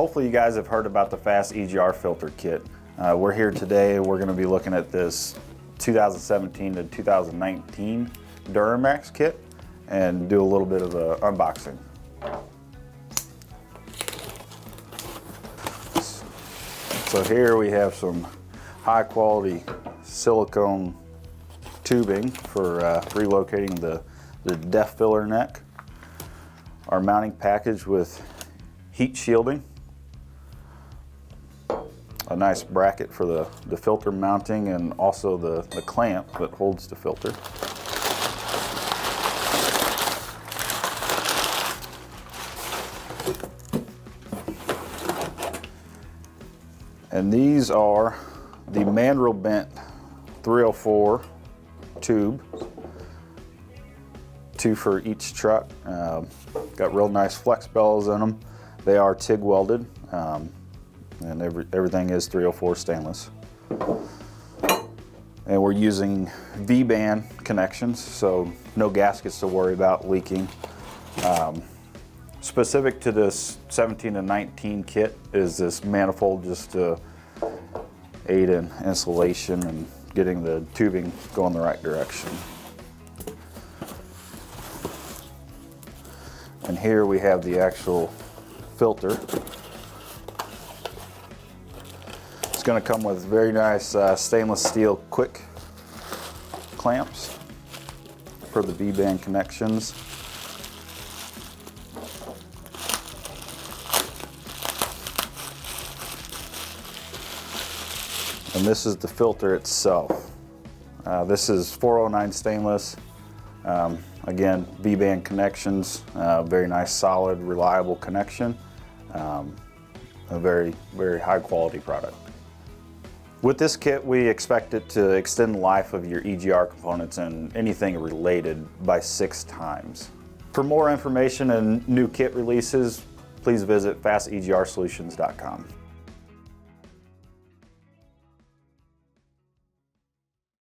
Hopefully you guys have heard about the FASS EGR Filter Kit. We're here today, we're going to be looking at this 2017 to 2019 Duramax kit and do a little bit of an unboxing. So here we have some high quality silicone tubing for relocating the depth filler neck. Our mounting package with heat shielding. A nice bracket for the filter mounting and also the clamp that holds the filter. And these are the mandrel bent 304 tube, 2 for each truck. Got real nice flex bellows in them. They are TIG welded, and everything is 304 stainless. And we're using V-band connections, so no gaskets to worry about leaking. Specific to this 17 to 19 kit is this manifold just to aid in insulation and getting the tubing going the right direction. And here we have the actual filter. It's going to come with very nice stainless steel quick clamps for the V-band connections. And this is the filter itself. This is 409 stainless. Again, V-band connections, very nice, solid, reliable connection. A very, very high quality product. With this kit, we expect it to extend the life of your EGR components and anything related by 6 times. For more information and new kit releases, please visit FASSEGRsolutions.com.